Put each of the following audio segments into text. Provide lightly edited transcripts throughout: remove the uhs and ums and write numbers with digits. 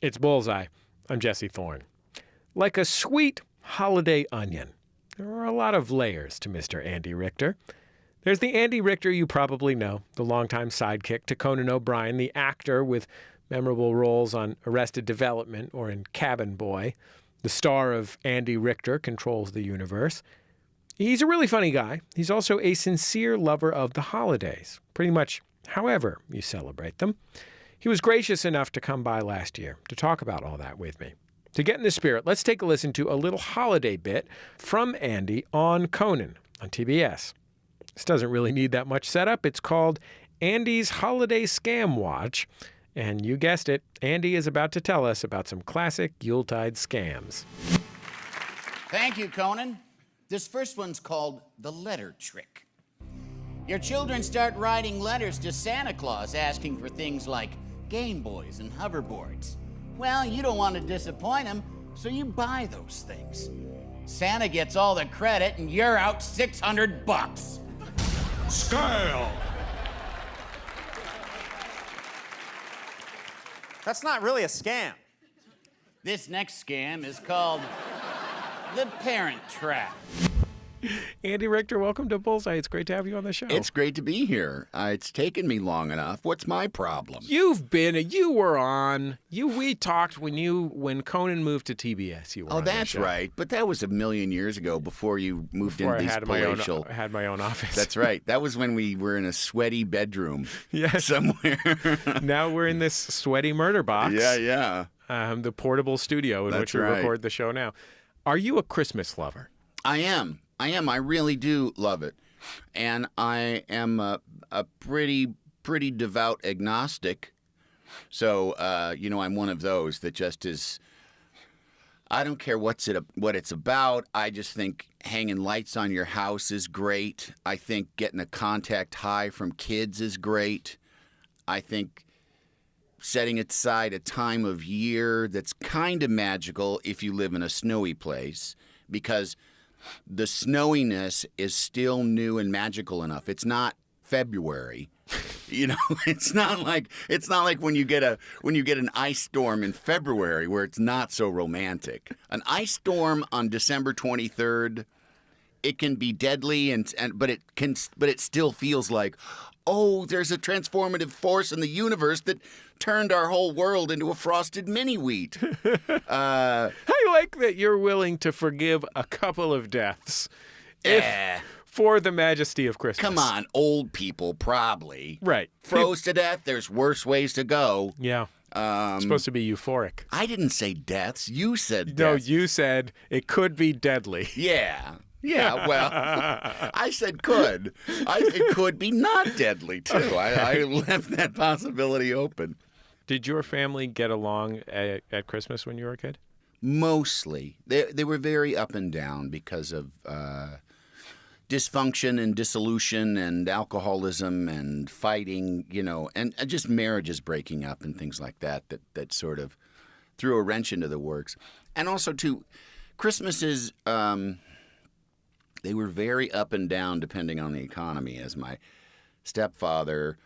It's Bullseye. I'm Jesse Thorn. Like a sweet holiday onion, there are a lot of layers to Mr. Andy Richter. There's the Andy Richter you probably know, the longtime sidekick to Conan O'Brien, the actor with memorable roles on Arrested Development or in Cabin Boy, the star of Andy Richter Controls the Universe. He's a really funny guy. He's also a sincere lover of the holidays, pretty much however you celebrate them. He was gracious enough to come by last year to talk about all that with me. To get in the spirit, let's take a listen to a little holiday bit from Andy on Conan on TBS. This doesn't really need that much setup. It's called Andy's Holiday Scam Watch. And you guessed it, Andy is about to tell us about some classic Yuletide scams. Thank you, Conan. This first one's called the letter trick. Your children start writing letters to Santa Claus asking for things like Game Boys and hoverboards. Well, you don't want to disappoint him, so you buy those things. Santa gets all the credit and you're out $600. Scale! That's not really a scam. This next scam is called the Parent Trap. Andy Richter, welcome to Bullseye. It's great to have you on the show. It's great to be here. It's taken me long enough. What's my problem? We talked when Conan moved to TBS. You were Oh, on the that's show. right. But that was a million years ago before you moved into these palatial. I had my own office. That's right. That was when we were in a sweaty bedroom Yes. somewhere. Now we're in this sweaty murder box. Yeah. The portable studio in That's which we right. record the show now. Are you a Christmas lover? I am. I really do love it. And I am a pretty devout agnostic. So, I'm one of those that just is, I don't care what it's about. I just think hanging lights on your house is great. I think getting a contact high from kids is great. I think setting aside a time of year that's kind of magical if you live in a snowy place, because the snowiness is still new and magical enough. It's not February. It's not like when you get an ice storm in February where it's not so romantic. An ice storm on December 23rd, it can be deadly but it still feels like, oh, there's a transformative force in the universe that turned our whole world into a frosted mini-wheat. I like that you're willing to forgive a couple of deaths for the majesty of Christmas. Come on, old people probably. Right. Froze to death, there's worse ways to go. Yeah. It's supposed to be euphoric. I didn't say deaths. You said No, deaths. you said it could be deadly. Yeah. Yeah, well, I said could. It could be not deadly, too. I left that possibility open. Did your family get along at Christmas when you were a kid? Mostly. They were very up and down because of dysfunction and dissolution and alcoholism and fighting, and just marriages breaking up and things like that sort of threw a wrench into the works. And also, too, Christmases, they were very up and down depending on the economy. As my stepfather,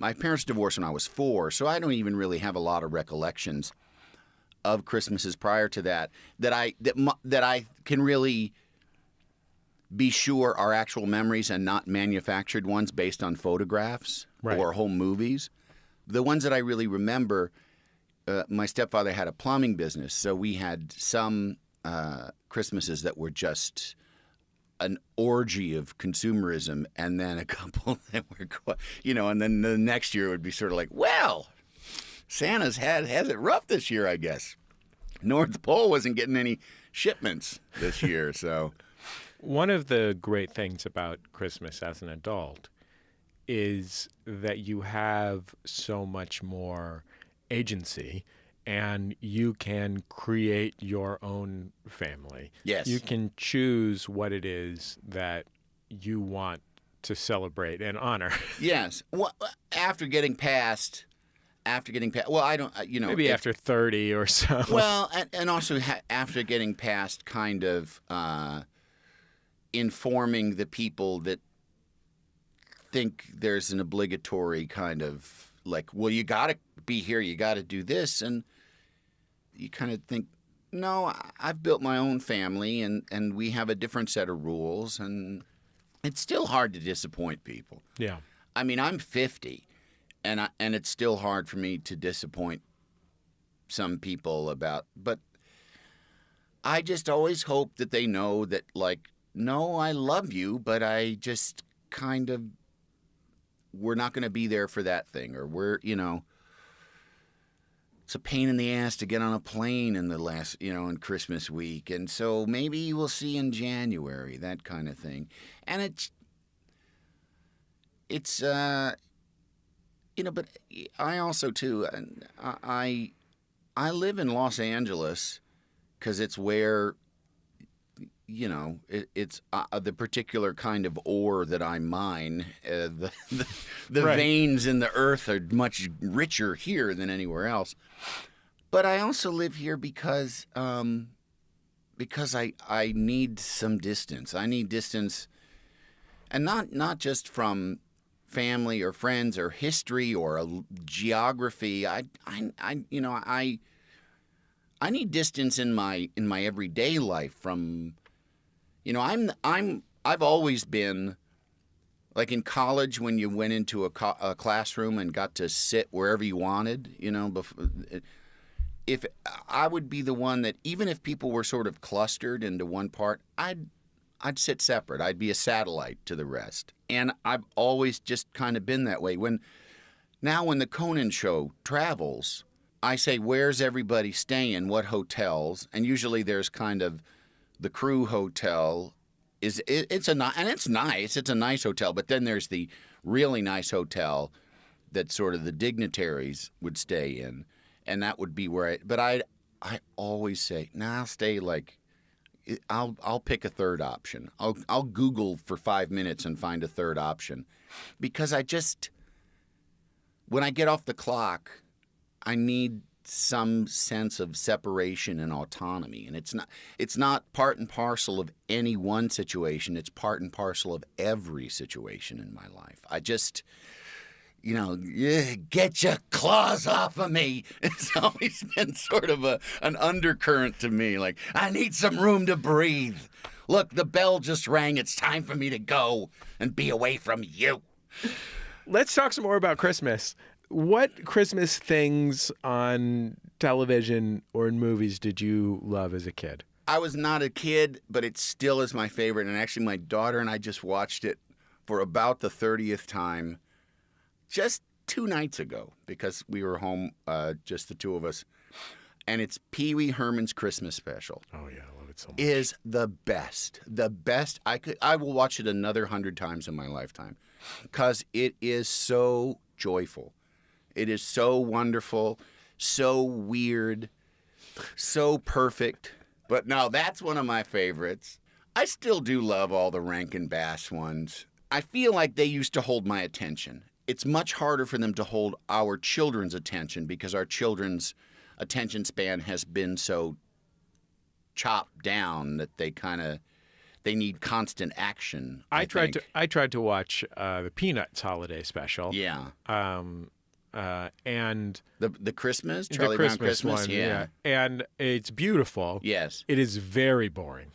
my parents divorced when I was 4, so I don't even really have a lot of recollections of Christmases prior to that I can really be sure are actual memories and not manufactured ones based on photographs or whole movies. The ones that I really remember, my stepfather had a plumbing business, so we had some Christmases that were just an orgy of consumerism, and then a couple that were, and then the next year it would be sort of like, well, Santa's has it rough this year, I guess. North Pole wasn't getting any shipments this year, so. One of the great things about Christmas as an adult is that you have so much more agency and you can create your own family. Yes. You can choose what it is that you want to celebrate and honor. Yes. Well, after getting past, well, I don't, Maybe after 30 or so. Well, and also after getting past kind of informing the people that think there's an obligatory kind of like, well, you got to be here, you got to do this. And you kind of think, no, I've built my own family, and we have a different set of rules, and it's still hard to disappoint people. Yeah. I mean, I'm 50, and it's still hard for me to disappoint some people but I just always hope that they know that, like, no, I love you, but I just kind of, we're not going to be there for that thing, or we're, it's a pain in the ass to get on a plane in the last, in Christmas week. And so maybe we'll see in January, that kind of thing. And it's but I also, too, I live in Los Angeles because it's where, it's the particular kind of ore that I mine. The Right. veins in the earth are much richer here than anywhere else. But I also live here because I need some distance. I need distance, and not just from family or friends or history or geography. I need distance in my everyday life from. I've always been, like in college when you went into a classroom and got to sit wherever you wanted, if I would be the one that, even if people were sort of clustered into one part, I'd sit separate. I'd be a satellite to the rest. And I've always just kind of been that way. When the Conan show travels, I say, where's everybody staying? What hotels? And usually there's kind of the crew hotel. It's nice. It's a nice hotel. But then there's the really nice hotel that sort of the dignitaries would stay in. And that would be where I always say, I'll stay, like, I'll pick a third option. I'll Google for 5 minutes and find a third option, because when I get off the clock, I need some sense of separation and autonomy. And it's not part and parcel of any one situation. It's part and parcel of every situation in my life. I just, get your claws off of me. It's always been sort of an undercurrent to me. Like, I need some room to breathe. Look, the bell just rang. It's time for me to go and be away from you. Let's talk some more about Christmas. What Christmas things on television or in movies did you love as a kid? I was not a kid, but it still is my favorite. And actually, my daughter and I just watched it for about the 30th time just 2 nights ago, because we were home, just the two of us. And it's Pee Wee Herman's Christmas Special. Oh, yeah, I love it so much. Is the best. The best. I will watch it another 100 times in my lifetime, because it is so joyful. It is so wonderful, so weird, so perfect. But no, that's one of my favorites. I still do love all the Rankin Bass ones. I feel like they used to hold my attention. It's much harder for them to hold our children's attention, because our children's attention span has been so chopped down that they need constant action. I tried to watch the Peanuts holiday special. Yeah. And the Christmas, Charlie Brown Christmas, one, yeah. And it's beautiful. Yes. It is very boring.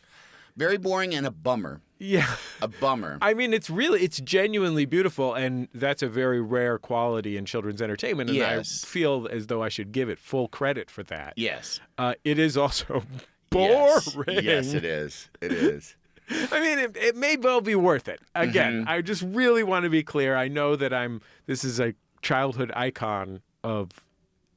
Very boring and a bummer. Yeah. A bummer. I mean, it's genuinely beautiful, and that's a very rare quality in children's entertainment, and Yes. I feel as though I should give it full credit for that. Yes. It is also boring. Yes, it is. It is. I mean, it may well be worth it. Again, I just really want to be clear. I know that this is a childhood icon of,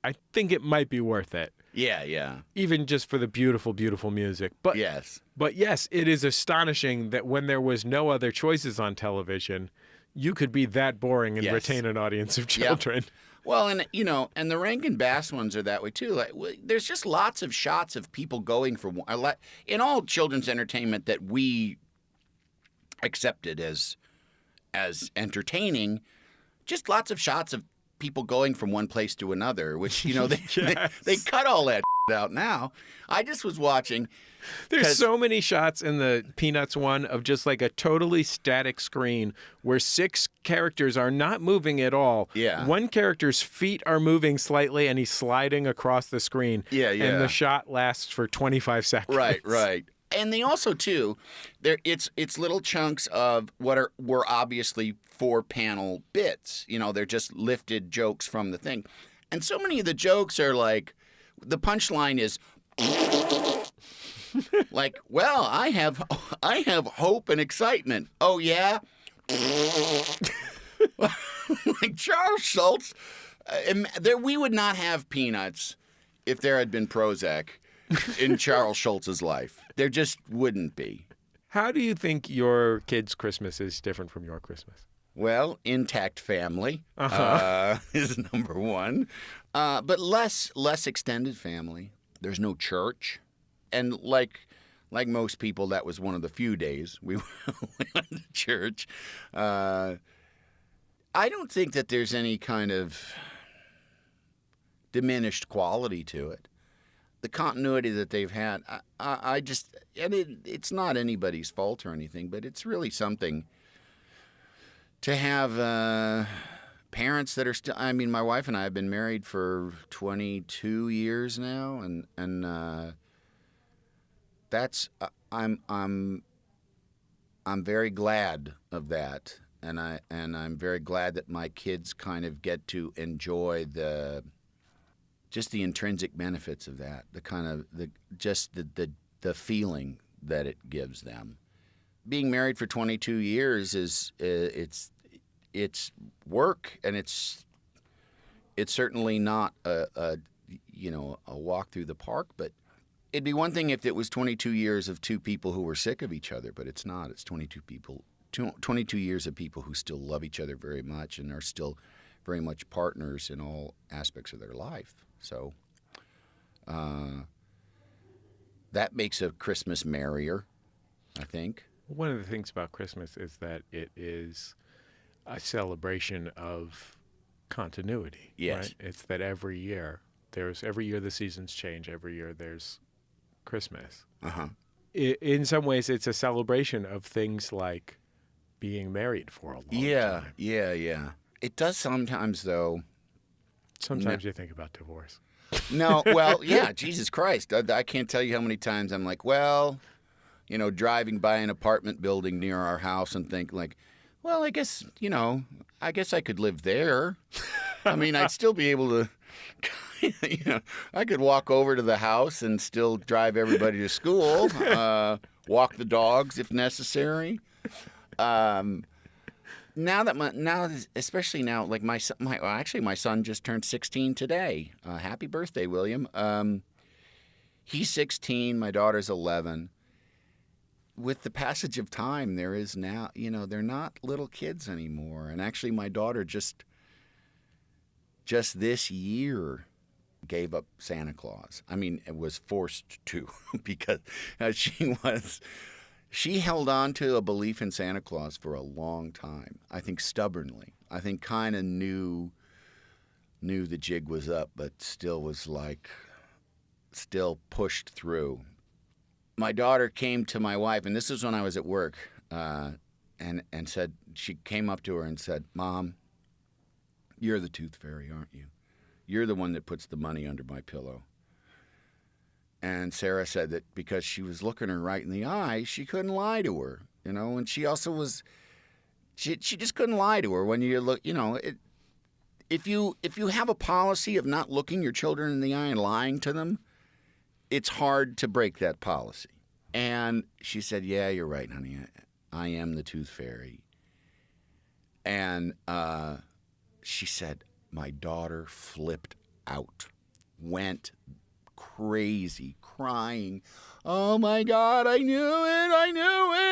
I think it might be worth it. Yeah, yeah. Even just for the beautiful, beautiful music. But Yes. But yes, it is astonishing that when there was no other choices on television, you could be that boring and Yes. retain an audience of children. Well, and and the Rankin Bass ones are that way too. Like, there's just lots of shots of people going from in all children's entertainment that we accepted as entertaining. Just lots of shots of people going from one place to another, which they cut all that out now. I just was watching. There's 'cause- so many shots in the Peanuts one of just like a totally static screen where 6 characters are not moving at all. Yeah. One character's feet are moving slightly and he's sliding across the screen. Yeah, yeah. And the shot lasts for 25 seconds. Right. And they also too, it's little chunks of were obviously 4-panel bits. You know, they're just lifted jokes from the thing. And so many of the jokes are like, the punchline is like, well, I have hope and excitement. Oh yeah. Like Charles Schultz, we would not have Peanuts if there had been Prozac in Charles Schultz's life. There just wouldn't be. How do you think your kids' Christmas is different from your Christmas? Well, intact family is number one, but less extended family. There's no church, and like most people, that was one of the few days we went to church. I don't think that there's any kind of diminished quality to it. The continuity that they've had, I just, and it's not anybody's fault or anything, but it's really something to have parents that are still. I mean, my wife and I have been married for 22 years now, and that's I'm very glad of that, and I'm very glad that my kids kind of get to enjoy just the intrinsic benefits of that, the kind of the feeling that it gives them. Being married for 22 years is it's work, and it's certainly not a walk through the park. But it'd be one thing if it was 22 years of 2 people who were sick of each other, but it's not. It's 22 years of people who still love each other very much and are still very much partners in all aspects of their life. So that makes a Christmas merrier, I think. One of the things about Christmas is that it is a celebration of continuity. Yes. Right? It's that every year the seasons change. Every year there's Christmas. Uh-huh. In some ways, it's a celebration of things like being married for a long time. Yeah. It does sometimes, though. Sometimes you think about divorce. No, well, yeah, Jesus Christ. I can't tell you how many times I'm like, well, driving by an apartment building near our house and think like, well, I guess I could live there. I mean, I'd still be able to, I could walk over to the house and still drive everybody to school, walk the dogs if necessary. Especially now, like my son just turned 16 today. Happy birthday, William. He's 16. My daughter's 11. With the passage of time, there is now, they're not little kids anymore. And actually, my daughter just this year gave up Santa Claus. I mean, it was forced to because she held on to a belief in Santa Claus for a long time. I think stubbornly. I think kind of knew the jig was up, but still was still pushed through. My daughter came to my wife, and this is when I was at work, and said, she came up to her and said, "Mom, you're the tooth fairy, aren't you? You're the one that puts the money under my pillow." And Sarah said that because she was looking her right in the eye, she couldn't lie to her, and she also was, she just couldn't lie to her when you look, if you have a policy of not looking your children in the eye and lying to them, it's hard to break that policy. And she said, "Yeah, you're right, honey. I am the tooth fairy." And she said, my daughter flipped out, went crazy, crying. "Oh my God, I knew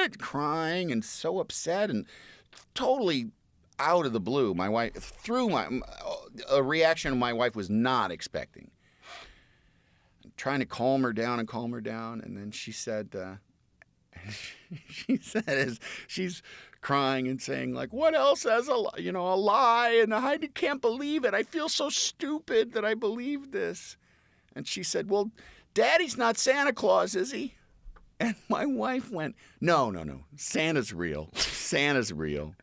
it, crying and so upset and totally out of the blue. My wife threw a reaction my wife was not expecting. Trying to calm her down, and then she said, as she's crying and saying like, "What else has a lie? And I can't believe it. I feel so stupid that I believed this." And she said, well, Daddy's not Santa Claus, is he? And my wife went, no. Santa's real. Santa's real.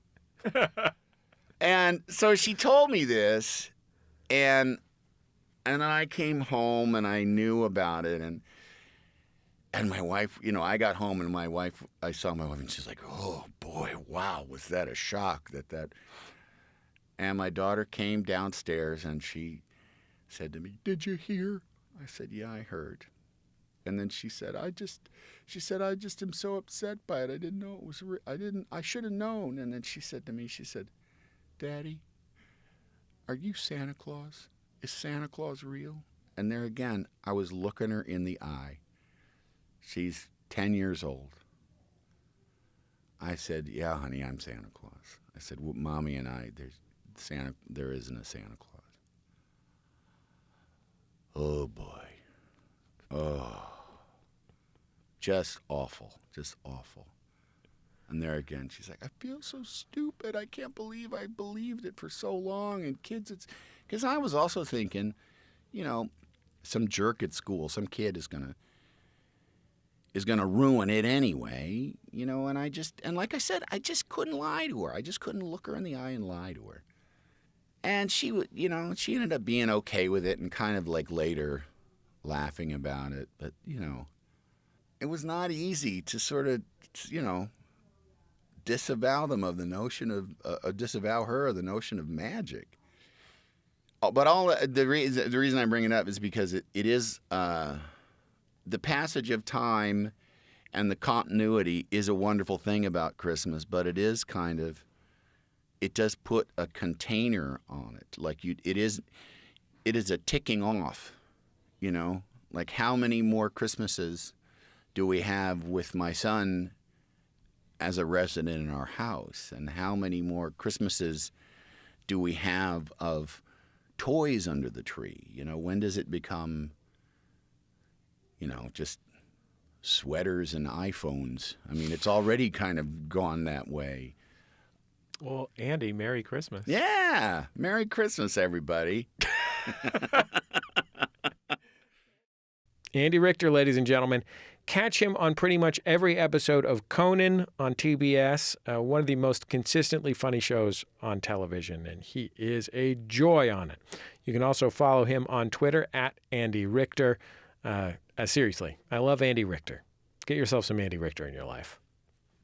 And so she told me this, and I came home and I knew about it, and my wife, I got home and I saw my wife and she's like, oh boy, wow, was that a shock that. And my daughter came downstairs and she said to me, did you hear? I said, yeah, I heard. And then she said, I just am so upset by it. I didn't know it was I should have known. And then she said to me, Daddy, are you Santa Claus? Is Santa Claus real? And there again, I was looking her in the eye. She's 10 years old. I said, yeah, honey, I'm Santa Claus. I said, well, Mommy and I, there isn't a Santa Claus. Oh, boy. Oh. Just awful. And there again, she's like, I feel so stupid. I can't believe I believed it for so long. And kids, because I was also thinking, some jerk at school, some kid is gonna ruin it anyway, and like I said, I just couldn't lie to her. I just couldn't look her in the eye and lie to her. And she would, she ended up being okay with it and kind of like later laughing about it. But, it was not easy to sort of, disavow them of the notion of, disavow her of the notion of magic. But the reason I bring it up is because it is the passage of time and the continuity is a wonderful thing about Christmas, but it is it does put a container on it. Like it is a ticking off, like how many more Christmases do we have with my son as a resident in our house? And how many more Christmases do we have of toys under the tree? When does it become, just sweaters and iPhones? I mean, it's already kind of gone that way. Well, Andy, Merry Christmas. Yeah. Merry Christmas, everybody. Andy Richter, ladies and gentlemen. Catch him on pretty much every episode of Conan on TBS, one of the most consistently funny shows on television, and he is a joy on it. You can also follow him on Twitter at Andy Richter. Seriously, I love Andy Richter. Get yourself some Andy Richter in your life.